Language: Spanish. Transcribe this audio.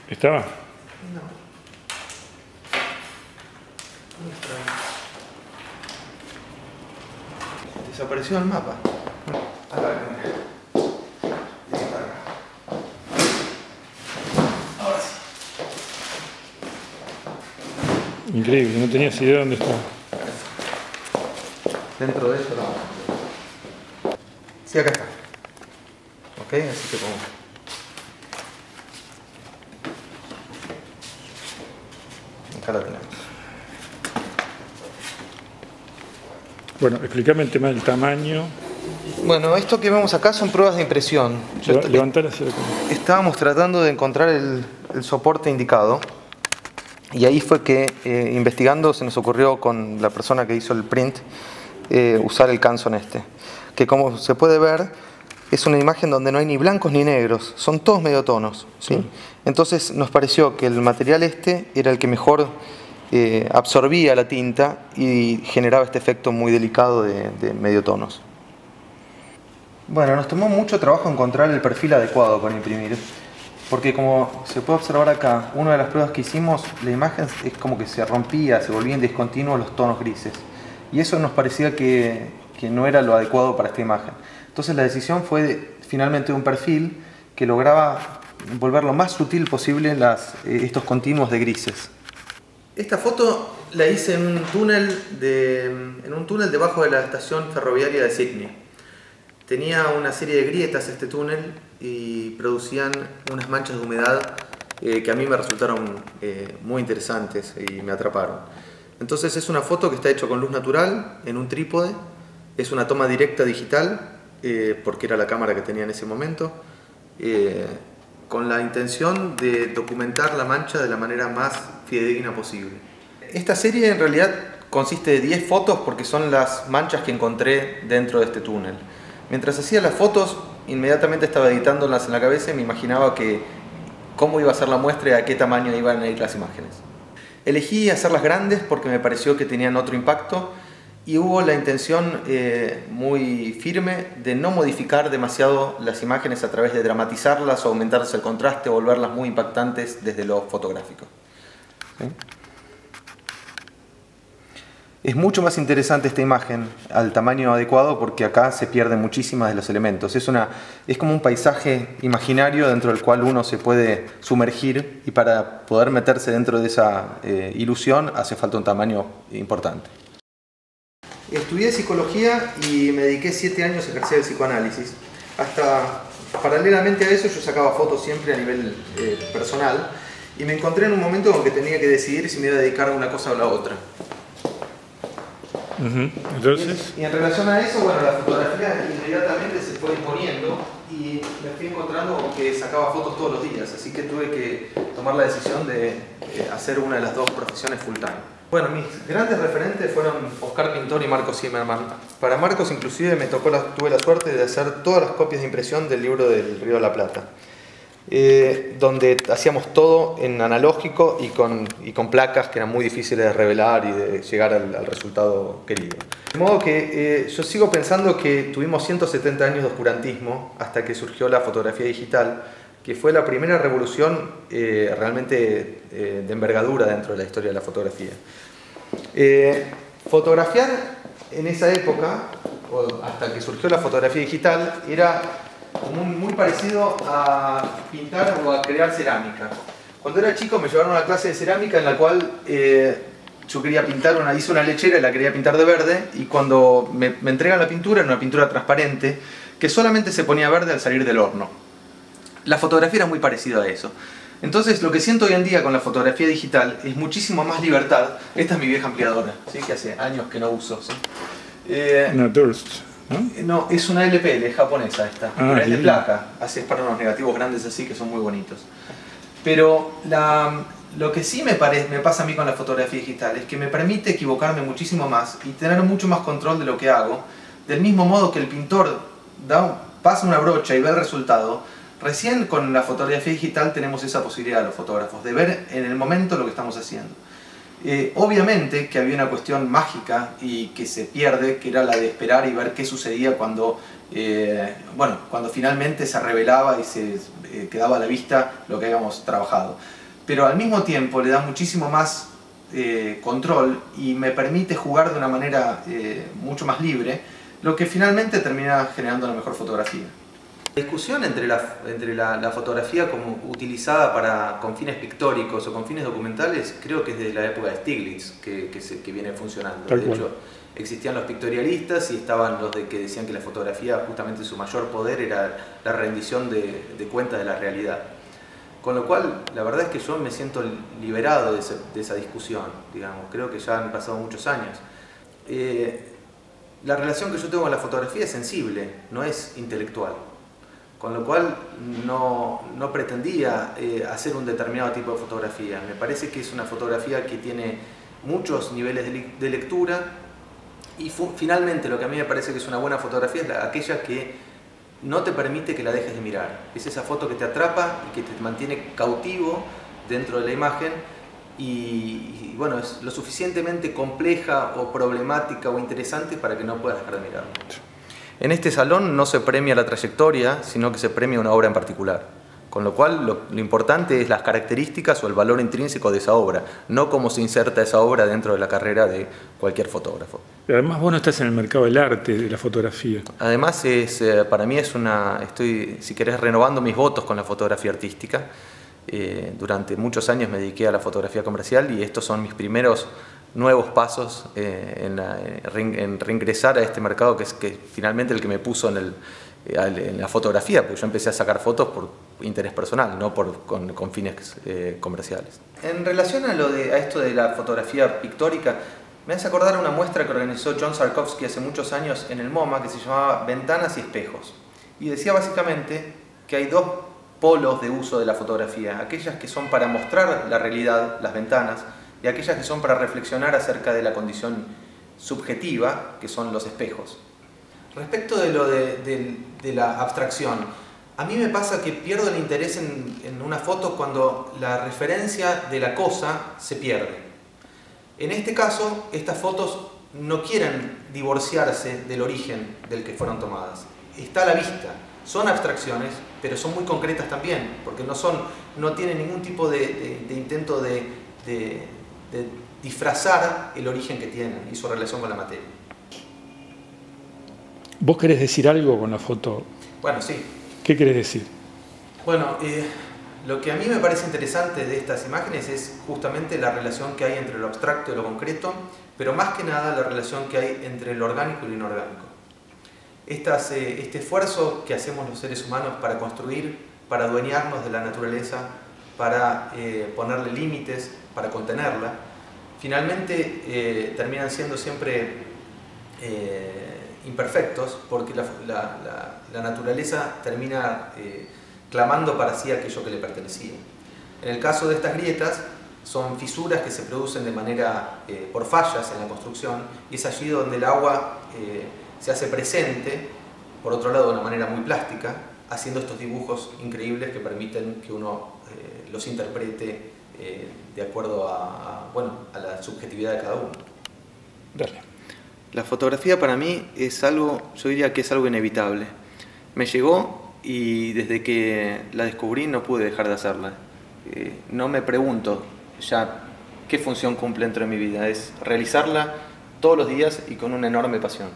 ¿Estaba? No. Muy extraño. Desapareció el mapa. Acá, ahora sí. Increíble, no tenías idea de dónde estaba. Dentro de esto no. Sí, acá está. Ok, así que pongo. Acá la tenemos. Bueno, explícame el tema del tamaño. Bueno, esto que vemos acá son pruebas de impresión. Levantar hacia la cámara. Estábamos tratando de encontrar el soporte indicado. Y ahí fue que, investigando, se nos ocurrió con la persona que hizo el print, usar el Canson este. Que como se puede ver, es una imagen donde no hay ni blancos ni negros, son todos mediotonos, ¿sí? Entonces nos pareció que el material este era el que mejor absorbía la tinta y generaba este efecto muy delicado de mediotonos. Bueno, nos tomó mucho trabajo encontrar el perfil adecuado para imprimir. Porque como se puede observar acá, una de las pruebas que hicimos, la imagen es como que se rompía, se volvían discontinuos los tonos grises. Y eso nos parecía que no era lo adecuado para esta imagen. Entonces la decisión fue finalmente un perfil que lograba volver lo más sutil posible estos continuos de grises. Esta foto la hice en un túnel debajo de la estación ferroviaria de Sydney. Tenía una serie de grietas este túnel y producían unas manchas de humedad que a mí me resultaron muy interesantes y me atraparon. Entonces es una foto que está hecha con luz natural en un trípode, es una toma directa digital porque era la cámara que tenía en ese momento, con la intención de documentar la mancha de la manera más fidedigna posible. Esta serie en realidad consiste de 10 fotos porque son las manchas que encontré dentro de este túnel. Mientras hacía las fotos, inmediatamente estaba editándolas en la cabeza y me imaginaba cómo iba a ser la muestra y a qué tamaño iban a ir las imágenes. Elegí hacerlas grandes porque me pareció que tenían otro impacto y hubo la intención muy firme de no modificar demasiado las imágenes a través de dramatizarlas o aumentarles el contraste o volverlas muy impactantes desde lo fotográfico. ¿Sí? Es mucho más interesante esta imagen al tamaño adecuado porque acá se pierden muchísimas de los elementos. Es como un paisaje imaginario dentro del cual uno se puede sumergir y para poder meterse dentro de esa ilusión hace falta un tamaño importante. Estudié psicología y me dediqué 7 años a ejercer el psicoanálisis. Paralelamente a eso yo sacaba fotos siempre a nivel personal y me encontré en un momento en que tenía que decidir si me iba a dedicar a una cosa o a la otra. Entonces, y en relación a eso, bueno, la fotografía inmediatamente se fue imponiendo y me fui encontrando con que sacaba fotos todos los días, así que tuve que tomar la decisión de hacer una de las dos profesiones full time. Bueno, mis grandes referentes fueron Oscar Pintor y Marcos Zimmermann. Para Marcos inclusive tuve la suerte de hacer todas las copias de impresión del libro del Río de la Plata. Donde hacíamos todo en analógico y con placas que eran muy difíciles de revelar y de llegar al resultado querido. De modo que yo sigo pensando que tuvimos 170 años de oscurantismo hasta que surgió la fotografía digital, que fue la primera revolución realmente de envergadura dentro de la historia de la fotografía. Fotografiar en esa época, o hasta que surgió la fotografía digital, era muy parecido a pintar o a crear cerámica. Cuando era chico me llevaron a una clase de cerámica en la cual yo quería pintar hice una lechera y la quería pintar de verde, y cuando me entregan la pintura, era una pintura transparente que solamente se ponía verde al salir del horno. La fotografía era muy parecida a eso. Entonces lo que siento hoy en día con la fotografía digital es muchísimo más libertad. Esta es mi vieja ampliadora, ¿sí? Que hace años que no uso, ¿sí? una Durst, ¿no? No, es una LPL, es japonesa esta, pero es de placa, para unos negativos grandes así que son muy bonitos. Pero lo que sí me pasa a mí con la fotografía digital es que me permite equivocarme muchísimo más y tener mucho más control de lo que hago, del mismo modo que el pintor pasa una brocha y ve el resultado. Recién con la fotografía digital tenemos esa posibilidad los fotógrafos, de ver en el momento lo que estamos haciendo. Obviamente que había una cuestión mágica y que se pierde, que era la de esperar y ver qué sucedía cuando finalmente se revelaba y se quedaba a la vista lo que habíamos trabajado. Pero al mismo tiempo le da muchísimo más control y me permite jugar de una manera mucho más libre, lo que finalmente termina generando la mejor fotografía. La discusión entre la fotografía como utilizada con fines pictóricos o con fines documentales creo que es desde la época de Stiglitz que viene funcionando. De hecho, existían los pictorialistas y estaban los que decían que la fotografía, justamente su mayor poder era la rendición de cuentas de la realidad. Con lo cual, la verdad es que yo me siento liberado de esa discusión, digamos. Creo que ya han pasado muchos años. La relación que yo tengo con la fotografía es sensible, no es intelectual. Con lo cual, no pretendía hacer un determinado tipo de fotografía. Me parece que es una fotografía que tiene muchos niveles de lectura y finalmente lo que a mí me parece que es una buena fotografía es aquella que no te permite que la dejes de mirar. Es esa foto que te atrapa y que te mantiene cautivo dentro de la imagen y bueno, es lo suficientemente compleja o problemática o interesante para que no puedas dejar de mirarla. En este salón no se premia la trayectoria, sino que se premia una obra en particular. Con lo cual lo importante es las características o el valor intrínseco de esa obra, no cómo se inserta esa obra dentro de la carrera de cualquier fotógrafo. Pero además vos no estás en el mercado del arte, de la fotografía. Además, para mí estoy, si querés, renovando mis votos con la fotografía artística. Durante muchos años me dediqué a la fotografía comercial y estos son mis primeros nuevos pasos en reingresar a este mercado que es finalmente el que me puso en la fotografía, porque yo empecé a sacar fotos por interés personal, no con fines comerciales. En relación a esto de la fotografía pictórica, me hace acordar una muestra que organizó John Sarkovsky hace muchos años en el MoMA que se llamaba Ventanas y Espejos. Y decía básicamente que hay dos polos de uso de la fotografía, aquellas que son para mostrar la realidad, las ventanas, y aquellas que son para reflexionar acerca de la condición subjetiva, que son los espejos. Respecto de la abstracción, a mí me pasa que pierdo el interés en una foto cuando la referencia de la cosa se pierde. En este caso, estas fotos no quieren divorciarse del origen del que fueron tomadas. Está a la vista, son abstracciones, pero son muy concretas también, porque no tienen ningún tipo de intento de disfrazar el origen que tienen y su relación con la materia. ¿Vos querés decir algo con la foto? Bueno, sí. ¿Qué querés decir? Bueno, lo que a mí me parece interesante de estas imágenes es justamente la relación que hay entre lo abstracto y lo concreto, pero más que nada la relación que hay entre lo orgánico y lo inorgánico. Este esfuerzo que hacemos los seres humanos para construir, para adueñarnos de la naturaleza, para ponerle límites, para contenerla, finalmente terminan siendo siempre imperfectos, porque la naturaleza termina clamando para sí aquello que le pertenecía. En el caso de estas grietas, son fisuras que se producen de manera por fallas en la construcción, y es allí donde el agua se hace presente, por otro lado de una manera muy plástica, haciendo estos dibujos increíbles que permiten que uno los interprete de acuerdo a la subjetividad de cada uno. Dale. La fotografía para mí es algo, yo diría que es algo inevitable. Me llegó y desde que la descubrí no pude dejar de hacerla. No me pregunto ya qué función cumple dentro de mi vida, es realizarla todos los días y con una enorme pasión.